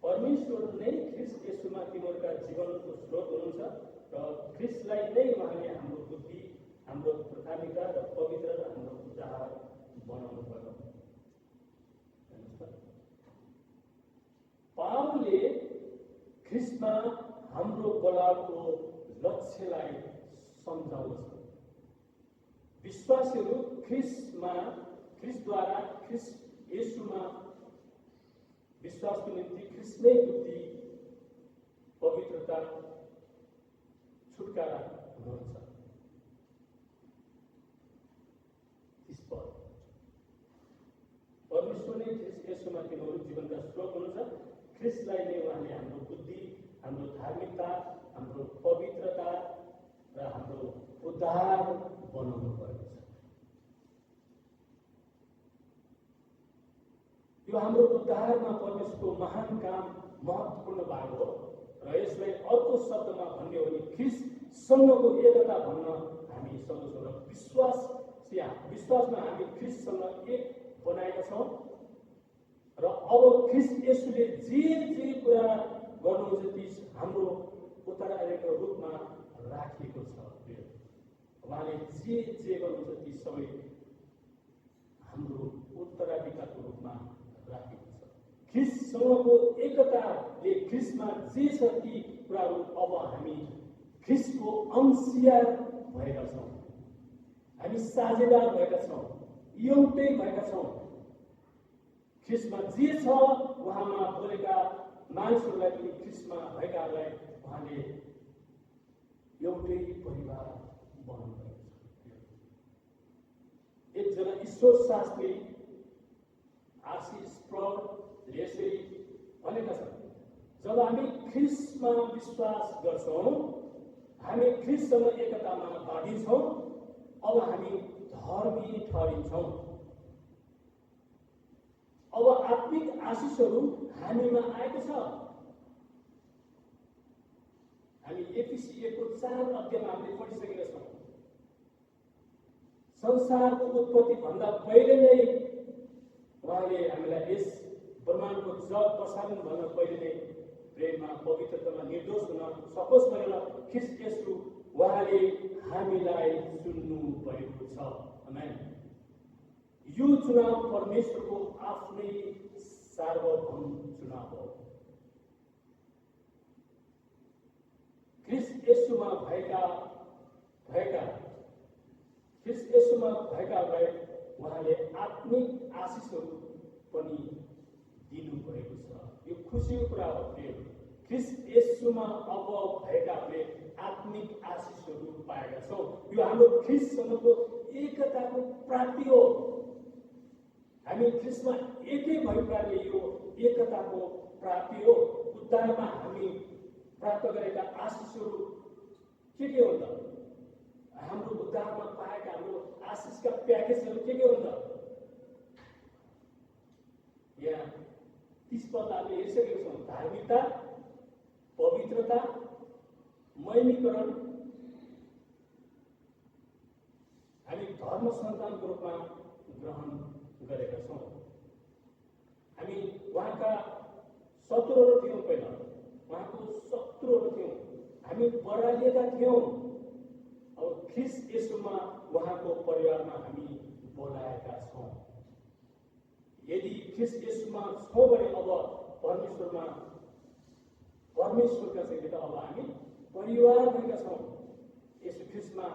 Speaker 1: परमेश्वर नै ख्रीष्ट येशूमा तिमीहरूका जीवनको स्रोत हुनुहुन्छ र ख्रीष्टलाई नै उहाँले हाम्रो बुद्धि, हाम्रो प्राथमिकता र पवित्र र हाम्रो उद्धार बनाउनु पर्यो। पावलले ख्रीष्टमा हाम्रो बलाको लक्ष्यलाई सम्झाउँदछ। विश्वासीहरू ख्रीष्टद्वारा ख्रीष्ट येशूमा विश्वासको निम्ति ख्रीष्ट नै बुद्धि, पवित्रता, छुटकारा हुनुहुन्छ। परमेश्वर नै ख्रीष्ट येशूमा तिमीहरू जीवनका स्रोत हुनुहुन्छ। ख्रीष्टलाई नै उहाँले हाम्रो बुद्धि, हाम्रो धार्मिकता, हाम्रो पवित्रता र हाम्रो उद्धार बनाउनु भएको छ। यो हाम्रो उद्धारमा परमेश्वरको महान काम महत्त्वपूर्ण भाग हो र यसलाई अर्को शब्दमा भन्ने हो भने ख्रीष्टसँगको एकता भन्न हामी सक्दछौँ। र विश्वासमा हामी ख्रीष्टसँग एक बनाएका छौँ र अब ख्रीष्ट येशूले जे कुरा गर्नुहुन्छ ती हाम्रो उत्तराधिकारको रूपमा राखिएको छ। उहाँले जे गर्नुहुन्छ ती सबै हाम्रो उत्तराधिकारको रूपमा राखिएको छ। ख्रीष्टसँगको एकताले ख्रीष्टमा जे छ ती कुराहरू अब हामी ख्रीष्टको अंशियार भएका छौँ, हामी साझेदार भएका छौँ, एउटै भएका छौँ। ख्रीष्टमा जे छ उहाँमा बोलेका मानिसहरूलाई पनि ख्रीष्टमा भएकाहरूलाई उहाँले एउटै परिवार बनाउनु भएको छ। एकजना ईश्वर शास्त्री आशिष प्रौढले यसरी भनेका छन्, जब हामी ख्रीष्टमा विश्वास गर्छौँ, हामी ख्रीष्टसँग एकतामा बाँधिन्छौँ, अब हामी धर्मी ठहरिन्छौँ। अब आत्मिक आशिषहरू हामीमा आएको छ। हामी एफिसीको 4 अध्यायमा हामीले पढिसकेका छौँ। संसारको उत्पत्ति भन्दा पहिले नै उहाँले हामीलाई यस ब्रह्माण्डको जग प्रसारण भन्दा पहिले नै प्रेममा, पवित्रतामा निर्दोष हुन सकोस् भनेर ख्रीष्ट येशू उहाँले हामीलाई चुन्नु भएको छ। आमेन। यो चुनाव परमेश्वरको आफ्नै सार्वभौम चुनाव हो। ख्रीष्ट येशूमा भएकालाई उहाँले आत्मिक आशिषहरू पनि दिनुभएको छ। यो खुसीको कुरा हो प्रिय। ख्रीष्ट येशूमा अब भएकाहरूले आत्मिक आशिषहरू पाएका छौँ। यो हाम्रो ख्रीष्टसँगको एकताको प्राप्ति हो। हामी ख्रीष्टमा एकै भएको कारणले यो एकताको प्राप्ति हो। उद्धारमा हामी प्राप्त गरेका आशिषहरू के हो त? हाम्रो उद्धारमा पाएका हाम्रो आशिषका प्याकेजहरू के हो त? यहाँ 30 पद हामीले हेरिसकेका छौँ। धार्मिकता, पवित्रता, महिमीकरण, हामी धर्म सन्तानको रूपमा ग्रहण गरेका छौँ। हामी उहाँका शत्रुहरू थियौँ, पहिला उहाँको शत्रुहरू थियौँ, हामी पराजिएका थियौँ। अब ख्रीष्ट येशूमा उहाँको परिवारमा हामी बोलाएका छौँ। यदि ख्रीष्ट येशूमा छौँ भने अब परमेश्वरका चाहिँ अब हामी परिवार भएका छौँ। येशू ख्रीष्टमा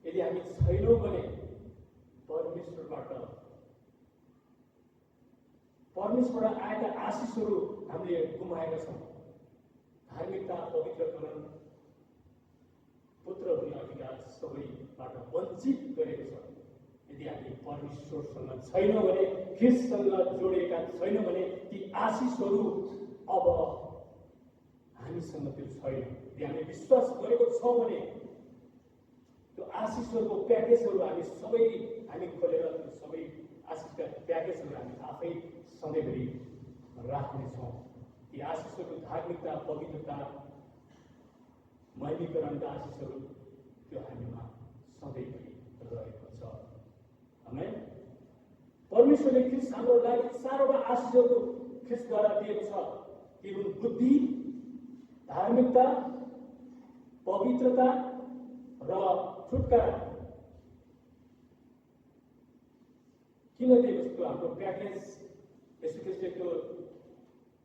Speaker 1: यदि हामी छैनौँ भने परमेश्वरबाट आएका आशिषहरू हामीले गुमाएका छौँ। धार्मिकता, पवित्रकरण, पुत्र हुने अधिकार सबैबाट वञ्चित गरेको छ। यदि हामी परमेश्वरसँग छैनौँ भने, ख्रीष्टसँग जोडिएका छैनौँ भने ती आशिषहरू अब हामीसँग त्यो छैन। यदि हामी विश्वास गरेको छौँ भने त्यो आशिषहरूको प्याकेजहरू हामी खोलेर त्यो सबै आशिषका प्याकेजहरू हामी आफै सधैँभरि राख्नेछौँ। ती आशिषहरू धार्मिकता, पवित्रता, महिमीकरणका आशिषहरू त्यो हामीमा सधैँभरि रहेको छ। आमेन। परमेश्वरले ख्रीष्ट हाम्रो लागि 4वटा आशिषहरू ख्रीष्टद्वारा दिएको छ। ती हुन् बुद्धि, धार्मिकता, पवित्रता र छुटकारा। किन दिएको छ हाम्रो प्याकेज? यसो ख्रीष्टको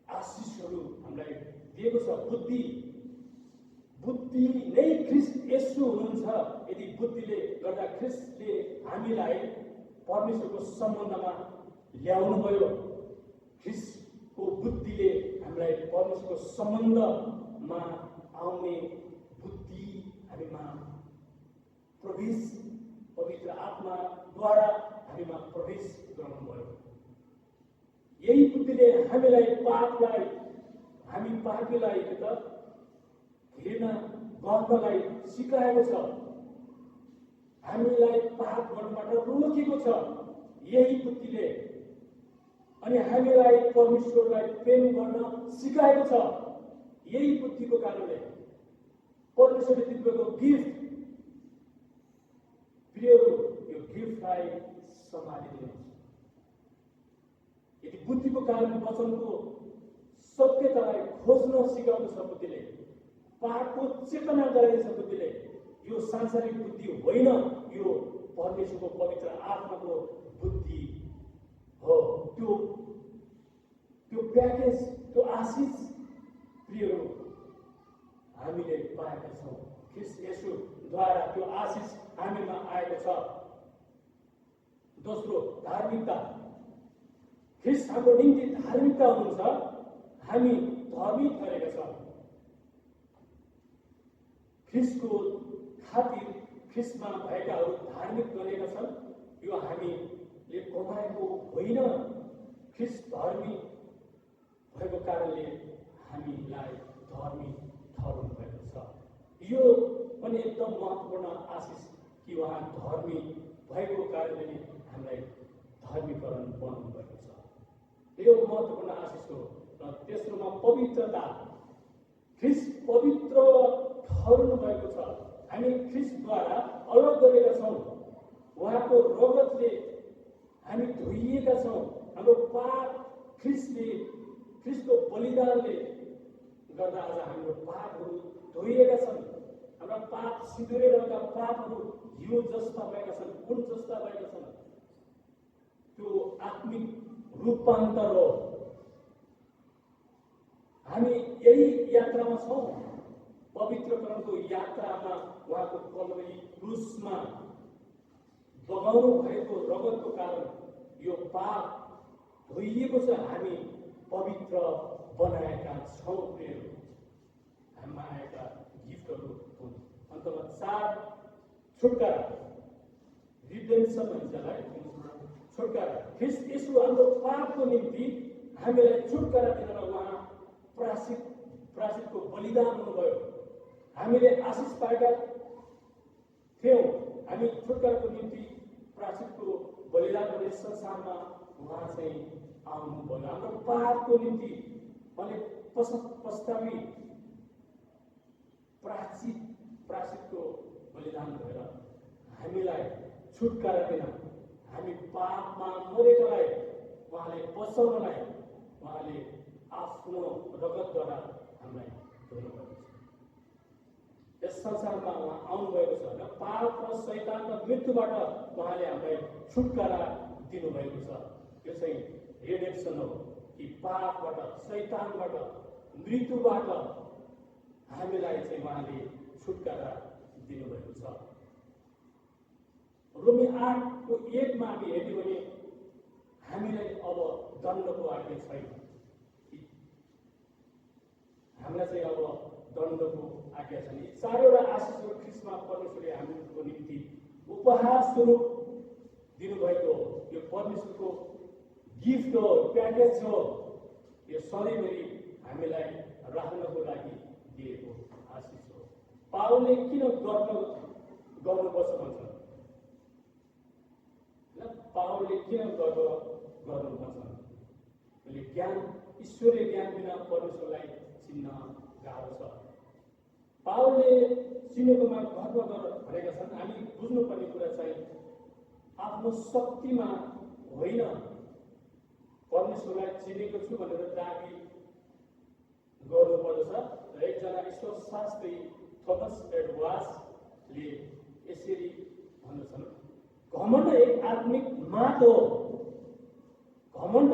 Speaker 1: आशिषहरू हामीलाई दिएको छ। बुद्धि नै ख्रीष्ट येशू हुनुहुन्छ। यदि बुद्धिले गर्दा ख्रीष्टले हामीलाई परमेश्वरको सम्बन्धमा ल्याउनु भयो। ख्रीष्टको बुद्धिले हामीलाई परमेश्वरको सम्बन्धमा आउने बुद्धि हामीमा प्रवेश, पवित्र आत्माद्वारा हामीमा प्रवेश गराउनु भयो। यही बुद्धिले हामी पापीलाई घृणा गर्नलाई सिकाएको छ। हामीलाई पाप गर्नबाट रोकेको छ यही बुद्धिले। अनि हामीलाई परमेश्वरलाई प्रेम गर्न सिकाएको छ यही बुद्धिको कारणले। परमेश्वरले दिनुभएको गिफ्ट, प्रियहरू, यो गिफ्टलाई सम्हालिदिनुहोस्। यदि बुद्धिको कारण वचनको सत्यतालाई खोज्न सिकाउँदछ बुद्धिले, पापको चेतना गराइदिन्छ बुद्धिले। यो सांसारिक बुद्धि होइन, यो परमेश्वरको पवित्र आत्माको बुद्धि हो। त्यो प्याकेज, त्यो आशिष प्रियहरू हामीले पाएका छौँ। ख्रीष्ट येशूद्वारा त्यो आशिष हामीमा आएको छ। दोस्रो, धार्मिकता। ख्रीष्ट हाम्रो निम्ति धार्मिकता हुनुहुन्छ। हामी धर्मी ठहरेका छौँ। ख्रीष्टको खातिर ख्रीष्टमा भएकाहरू धार्मिक बनेका छन्। यो हामीले कमाएको होइन। ख्रीष्ट धर्मी भएको कारणले हामीलाई धर्मी ठहराउनु भएको छ। यो पनि एकदम महत्त्वपूर्ण आशिष कि उहाँ धर्मी भएको कारणले नै हामीलाई धर्मीकरण बनाउनु भएको छ। यो महत्त्वपूर्ण आशिष हो। र तेस्रोमा पवित्रता। ख्रीष्ट पवित्र ठहराउनु भएको छ। हामी ख्रीष्टद्वारा अलग गरेका छौँ। उहाँको रगतले हामी धोइएका छौँ। हाम्रो पाप ख्रीष्टको बलिदानले गर्दा आज हाम्रो पापहरू धोइएका छन्। हाम्रा पाप सिधुरे रहेका पापहरू हिउँ जस्ता भएका छन्, ऊन जस्ता भएका छन्। त्यो आत्मिक रूपान्तर हो। हामी यही यात्रामा छौँ। पवित्रकरणको यात्रामा उहाँको कल्वरी क्रुसमा बगाउनु भएको रगतको कारण यो पाप धोइएको छ, हामी पवित्र बनाएका छौँ प्रियहरू। हामीमा आएका गिफ्टहरू हुन्। अन्तमा 4 छुटकारा, रिडेम्सन भन्छ जसलाई, छुटकारा। ख्रीष्ट येशू हाम्रो पापको निम्ति हामीलाई छुटकारा दिन उहाँ प्रायश्चितको बलिदान हुनुभयो। हामीले आशिष पाएका थियौँ, हामी छुटकाराको निम्ति प्रायश्चितको बलिदान गर्ने संसारमा उहाँ चाहिँ आउनुभयो। हाम्रो पापको निम्ति उहाँले पस्तावी प्रायश्चितको बलिदान भएर हामीलाई छुटकारा दिन, हामी पापमा मरेकालाई उहाँले बचाउनलाई उहाँले आफ्नो रगतद्वारा हामीलाई धुनुभएको छ। यस संसारमा उहाँ आउनुभएको छ र पाप र शैतान र मृत्युबाट उहाँले हामीलाई छुटकारा दिनुभएको छ। यो चाहिँ रिडेम्सन हो कि पापबाट, शैतानबाट, मृत्युबाट हामीलाई चाहिँ उहाँले छुटकारा दिनुभएको छ। रोमी 8को 1 मा हामी हेर्यौँ भने हामीलाई अब दण्डको आज्ञा छैन। हामीलाई चाहिँ अब दण्डको आज्ञा छैन। यी 4वटा आशिषहरू ख्रीष्टमा परमेश्वरले हाम्रो निम्ति उपहार स्वरूप दिनुभएको हो। यो परमेश्वरको गिफ्ट हो, प्याकेज हो। यो सधैँभरि हामीलाई राख्नको लागि दिएको आशिष हो। पावलले किन गर्नुपर्छ भन्छ? पावलले किन गर्नुपर्छ? ज्ञान, ईश्वरीय ज्ञान बिना परमेश्वरलाई चिन्न गाह्रो छ। पावलले चिनेकोमा गर्व भनेका छन्। हामी बुझ्नुपर्ने कुरा चाहिँ आफ्नो शक्तिमा होइन, परमेश्वरलाई चिनेको छु भनेर दाबी गर्नुपर्दछ। र एकजना ईश्वरशास्त्री थोमस एडवर्ड्सले यसरी भन्दछन्, घमण्ड एक आत्मिक मात हो। घमण्ड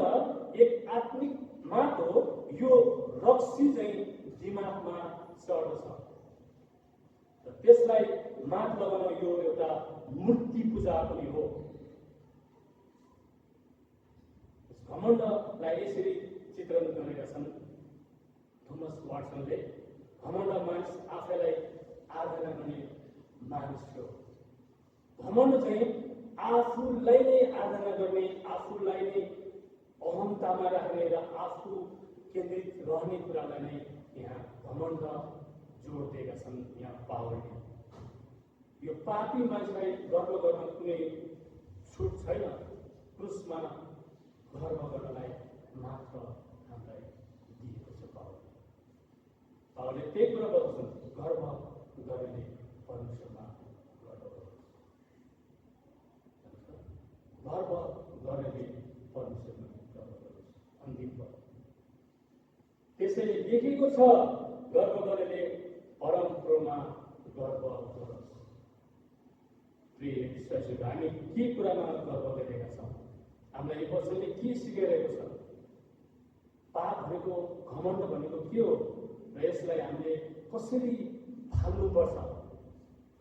Speaker 1: एक आत्मिक मात हो। यो रक्सी चाहिँ दिमागमा चढ्दछ र त्यसलाई मात लगाउन यो एउटा मूर्ति पूजा पनि हो। घमण्डलाई यसरी चित्रण गरेका छन् थोमस वाटसनले। घमण्ड मानिस आफैलाई आराधना गर्ने मानिस हो। घमण्ड चाहिँ आफूलाई नै आराधना गर्ने, आफूलाई नै अहमतामा राख्ने र आफू केन्द्रित रहने कुरालाई नै यहाँ घमण्ड जोड दिएका छन् यहाँ पावलले। यो पापी मान्छेलाई गर्व गर्न कुनै छुट छैन। क्रुसमा गर्व गर्नलाई मात्र हामीलाई दिएको छ। पावलले त्यही कुरा गर्दछन्, गर्व गरेले परमेश्वरमा गर्व गर्दछ। गर्व गरेले परमेश्वरमा गर्व गर्दछ। अन्तिम पद, त्यसैले लेखेको छ, गर्व गरेले परमप्रभुमा गर्व गरोस्। प्रिय विश्वासीहरू, हामी के कुरामा गर्व गरेका छौँ? हामीलाई यो वचनले के सिकाइरहेको छ? पाप भनेको, घमण्ड भनेको के हो र यसलाई हामीले कसरी फाल्नुपर्छ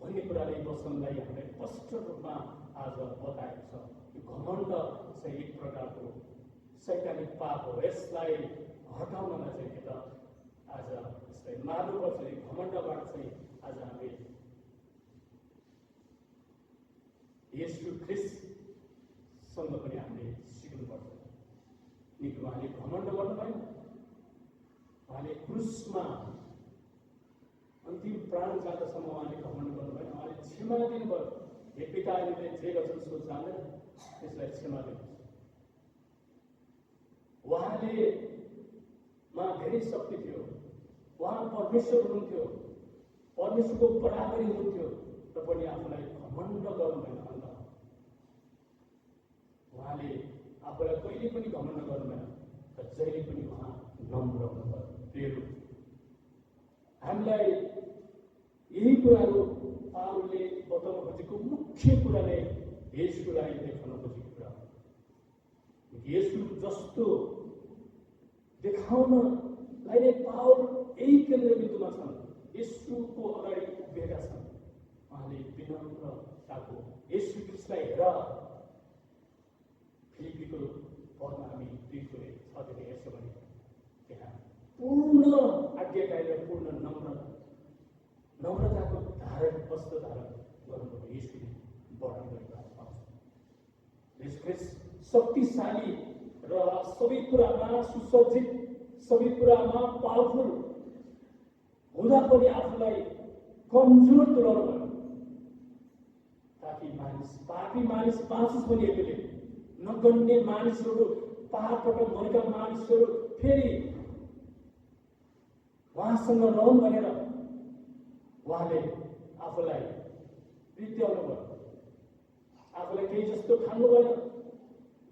Speaker 1: भन्ने कुराले वचनलाई हामीलाई स्पष्ट रूपमा आज बताएको छ। यो घमण्ड चाहिँ एक प्रकारको शैतानिक पाप हो। यसलाई हटाउनलाई चाहिँ के त आज यसलाई मार्नुपर्छ। यो घमण्डबाट चाहिँ आज हामी येशू ख्रीष्टसँग पनि हामीले सिक्नुपर्छ। किनकि उहाँले घमण्ड गर्नु भएन। उहाँले क्रुसमा अन्तिम प्राण जाँदासम्म उहाँले घमण्ड गर्नु भएन। उहाँले क्षमा दिनुभयो। हे पिता, अहिले जे गर्छन् सो जान्दैन, त्यसलाई क्षमा दिनुहोस्। उहाँले मा धेरै शक्ति थियो। उहाँ परमेश्वर हुनुहुन्थ्यो, परमेश्वरको बराबरी हुनुहुन्थ्यो र पनि आफूलाई घमण्ड गर्नु भएन। अन्त उहाँले आफूलाई कहिले पनि घमण्ड गर्नु भएन र जहिले पनि उहाँ नम्र हुनुभयो। प्रियहरू, हामीलाई यही कुराहरू पावलले बताउन खोजेको मुख्य कुरा नै येशूलाई देखाउन खोजेको कुरा हो। येशू जस्तो देखाउनलाई नै पावल यही केन्द्रबिन्दुमा छन्। येशूको अगाडि उभिएका छन्। उहाँले विनम्रताको येशू ख्रीष्टलाई हेर। फिलिपीको पदमा हामी पूर्ण आज्ञाकारी र पूर्ण नम्रताको वस्त्र धारण गर्नुभयो यीशुले वर्णन गरेको हामी पाउँछौँ। यीशु ख्रीष्ट शक्तिशाली र सबै कुरामा सुसज्जित, सबै कुरामा पावरफुल हुँदा पनि आफूलाई कमजोर तुल्याउनु भयो ताकि पापी मानिस बाँचोस् भनिएकोले। नगन्ने मानिसहरू, पापबाट मरेका मानिसहरू फेरि उहाँसँग रहन् भनेर उहाँले आफूलाई रित्याउनु भयो। आफूलाई केही जस्तो ठान्नु भएन,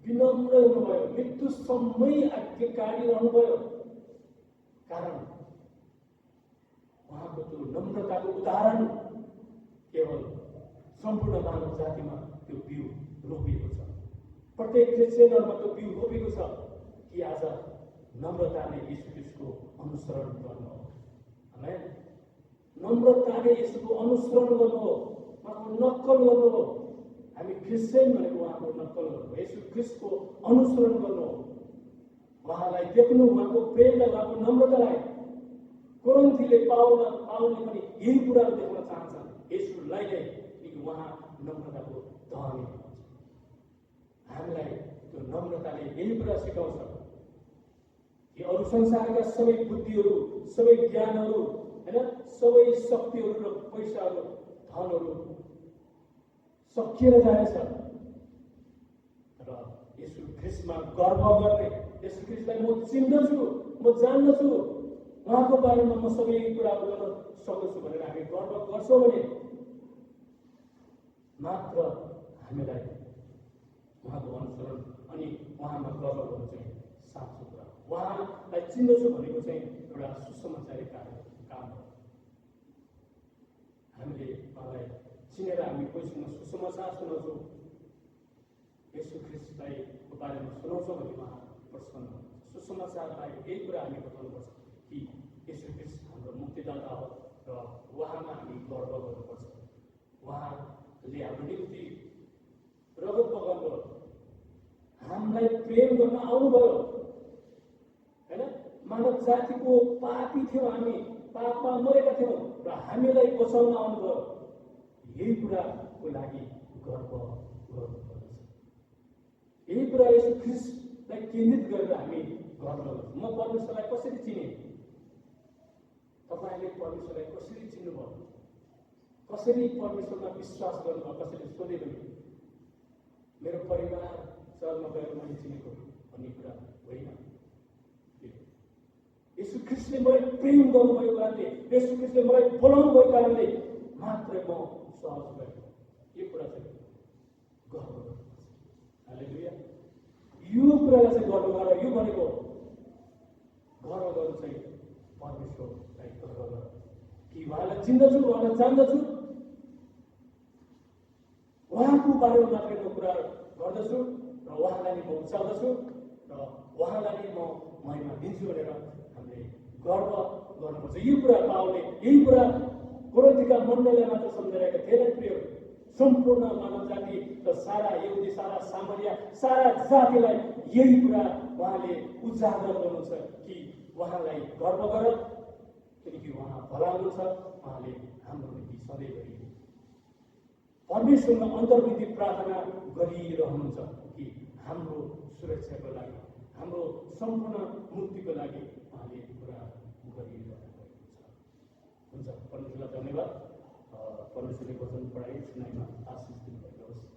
Speaker 1: विनम्र हुनुभयो, मृत्युसम्मै आज्ञाकारी रहनुभयो। कारण उहाँको त्यो नम्रताको उदाहरण केवल सम्पूर्ण मानव जातिमा त्यो बिउ रोपिएको छ। प्रत्येक क्रिस्चियनहरूमा त्यो बिउ रोपेको छ कि आज नम्रताले यीशु ख्रीष्टको अनुसरण गर्नु हो। आमेन। नम्रताले यीशुको अनुसरण गर्नु हो, उहाँको नक्कल गर्नु हो। हामी क्रिस्चियन भनेको उहाँको नक्कल गर्नु हो, यीशु ख्रीष्टको अनुसरण गर्नु हो। उहाँलाई देख्नु, उहाँको प्रेमलाई, उहाँको नम्रतालाई। कोरिन्थीले पाउलले पनि यही कुराहरू देख्न चाहन्छन्, यीशुलाई नै, किनकि उहाँ नम्रताको धनी हुनुहुन्छ। हामीलाई त्यो नम्रताले यही कुरा सिकाउँछ कि अरू संसारका सबै बुद्धिहरू, सबै ज्ञानहरू, होइन, सबै शक्तिहरू र पैसाहरू, धनहरू सकिएर जानेछ र यीशु ख्रीष्टमा गर्व गर्ने, यीशु ख्रीष्टलाई म चिन्दछु, म जान्दछु, उहाँको बारेमा म सबै कुराहरू गर्न सक्दछु भनेर हामी गर्व गर्छौँ भने मात्र हामीलाई उहाँको अनुसरण अनि उहाँमा गर्व गर्नु चाहिँ साँचो कुरा हो। उहाँलाई चिन्दछु भनेको चाहिँ एउटा सुसमाचारी काम हो। हामीले उहाँलाई चिनेर हामी कोहीसँग सुसमाचार सुनाउँछौँ, यीशु ख्रीष्टलाई बारेमा सुनाउँछौँ भने उहाँ प्रसन्न हुन्छ। सुसमाचारलाई यही कुरा हामी बताउनुपर्छ कि यीशु ख्रीष्ट हाम्रो मुक्तिदाता हो र उहाँमा हामी गर्व गर्नुपर्छ। उहाँले हाम्रो निम्ति रगत बगाउनुभयो, हामीलाई प्रेम गर्न आउनुभयो, होइन। मानव जातिको पापी थियौँ, हामी पापमा मरेका थियौँ र हामीलाई बचाउन आउनुभयो। यही कुराको लागि गर्व गर्नुपर्दछ। यही कुरा यीशु ख्रीष्टलाई केन्द्रित गरेर हामी गर्व गर्छौँ। म परमेश्वरलाई कसरी चिने? तपाईँले परमेश्वरलाई कसरी चिन्नुभयो? कसरी परमेश्वरमा विश्वास गर्नुभयो? कसरी सोधे पनि मेरो परिवार चर्चमा गएर मैले चिनेको भन्ने कुरा होइन। यीशु ख्रीष्टले मलाई प्रेम गर्नुभएको कारणले, यीशु ख्रीष्टले मलाई बोलाउनु भएको कारणले मात्रै म सहज गरेको। यो कुरा चाहिँ गर्व गर्नुपर्छ। हालेलुया। यो कुरालाई चाहिँ गर्व गर। यो भनेको गर्व गर्नु चाहिँ परमेश्वरलाई गर्व गर कि उहाँलाई चिन्दछु, उहाँलाई जान्दछु, उहाँको बारेमा मात्रै म कुरा गर्दछु र उहाँलाई नै म उचाल्दछु र उहाँलाई नै म महिमा दिन्छु भनेर हामीले गर्व गर्नुपर्छ। यो कुरा पावलले यही कुरा कोरिन्थीका मण्डलीलाई मात्र सम्झाइरहेका थिएन। प्रिय, सम्पूर्ण मानव जाति र सारा यहुदी, सारा सामरिया, सारा जातिलाई यही कुरा उहाँले उजागर गर्नुहुन्छ कि उहाँलाई गर्व गर, किनकि उहाँ भला हुनुहुन्छ। उहाँले हाम्रो निम्ति सधैँभरि परमेश्वरमा अन्तर्विधि प्रार्थना गरिरहनुहुन्छ कि हाम्रो सुरक्षाको लागि, हाम्रो सम्पूर्ण मुक्तिको लागि उहाँले कुरा गरिरहनु भएको छ। हुन्छ, परमेश्वरलाई धन्यवाद। परमेश्वरले वचन पढाइ सुनाइमा आशिष दिनुभएको होस्।